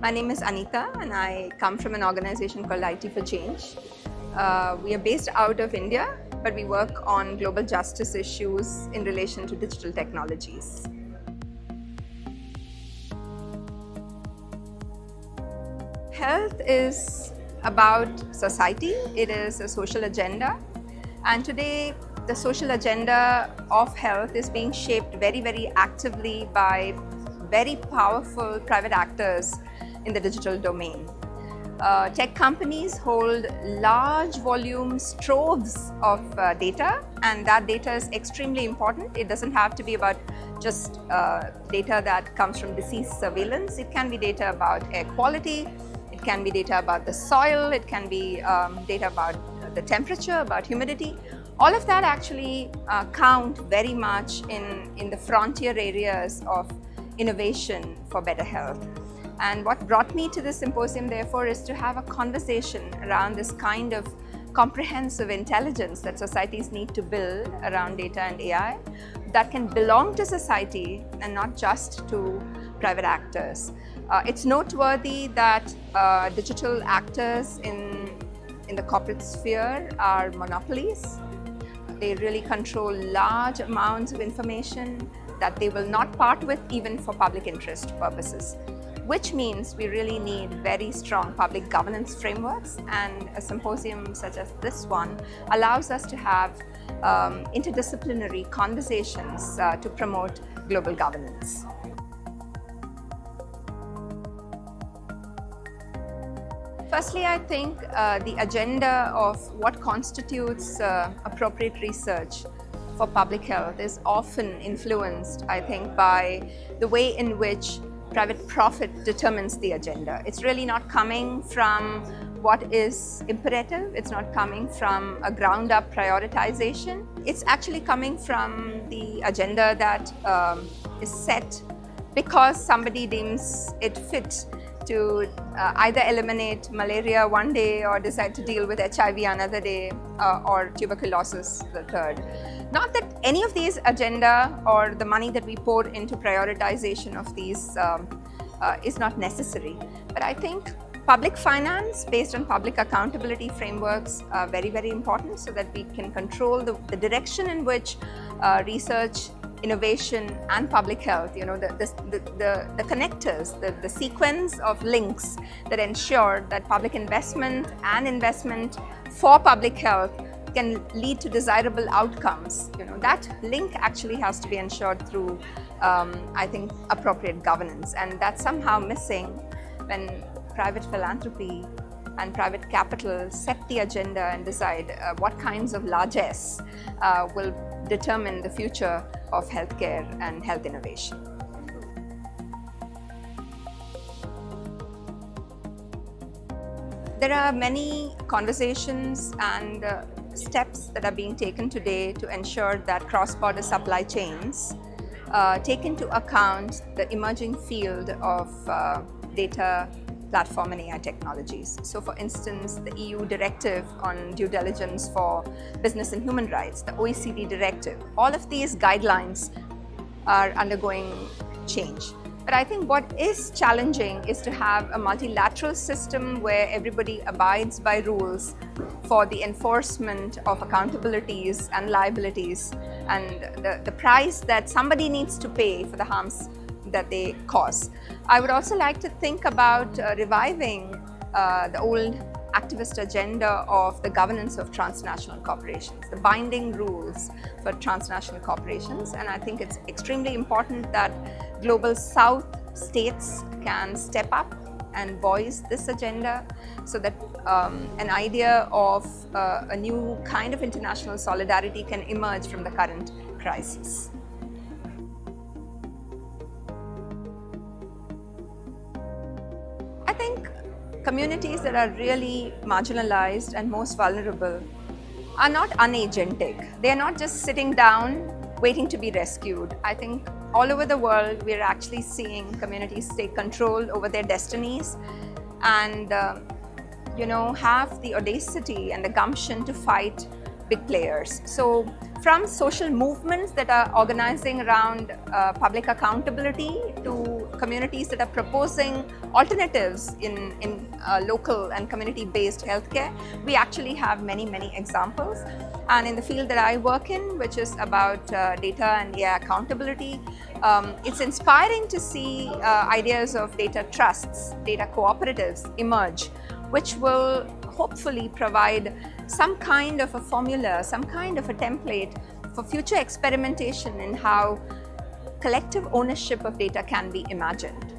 My name is Anita and I come from an organization called IT for Change. We are based out of India, but we work on global justice issues in relation to digital technologies. Health is about society. It is a social agenda. And today, the social agenda of health is being shaped very, very actively by very powerful private actors in the digital domain. Tech companies hold large volumes, troves of data, and that data is extremely important. It doesn't have to be about just data that comes from disease surveillance. It can be data about air quality, it can be data about the soil, it can be data about the temperature, about humidity. All of that actually count very much in the frontier areas of innovation for better health. And what brought me to this symposium, therefore, is to have a conversation around this kind of comprehensive intelligence that societies need to build around data and AI that can belong to society and not just to private actors. It's noteworthy that digital actors in the corporate sphere are monopolies. They really control large amounts of information that they will not part with even for public interest purposes, which means we really need very strong public governance frameworks, and a symposium such as this one allows us to have interdisciplinary conversations to promote global governance. Firstly, I think the agenda of what constitutes appropriate research for public health is often influenced, I think, by the way in which private profit determines the agenda. It's really not coming from what is imperative. It's not coming from a ground-up prioritization. It's actually coming from the agenda that is set because somebody deems it fit to either eliminate malaria one day or decide to deal with HIV another day or tuberculosis the third. Not that any of these agenda or the money that we pour into prioritization of these is not necessary, but I think public finance based on public accountability frameworks are very, very important so that we can control the direction in which research, innovation and public health, the connectors, the sequence of links that ensure that public investment and investment for public health can lead to desirable outcomes. That link actually has to be ensured through, I think, appropriate governance, and that's somehow missing when private philanthropy and private capital set the agenda and decide what kinds of largesse will determine the future of healthcare and health innovation. There are many conversations and steps that are being taken today to ensure that cross-border supply chains take into account the emerging field of data platform and AI technologies. So for instance, the EU directive on due diligence for business and human rights, the OECD directive, all of these guidelines are undergoing change. But I think what is challenging is to have a multilateral system where everybody abides by rules for the enforcement of accountabilities and liabilities and the price that somebody needs to pay for the harms that they cause. I would also like to think about reviving the old activist agenda of the governance of transnational corporations, the binding rules for transnational corporations, and I think it's extremely important that Global South states can step up and voice this agenda so that an idea of a new kind of international solidarity can emerge from the current crisis. I think communities that are really marginalized and most vulnerable are not unagentic. They are not just sitting down waiting to be rescued. I think all over the world we're actually seeing communities take control over their destinies and have the audacity and the gumption to fight big players. So from social movements that are organizing around public accountability to communities that are proposing alternatives in local and community-based healthcare. We actually have many, many examples. And in the field that I work in, which is about data and AI accountability, it's inspiring to see ideas of data trusts, data cooperatives emerge, which will hopefully provide some kind of a formula, some kind of a template for future experimentation in how collective ownership of data can be imagined.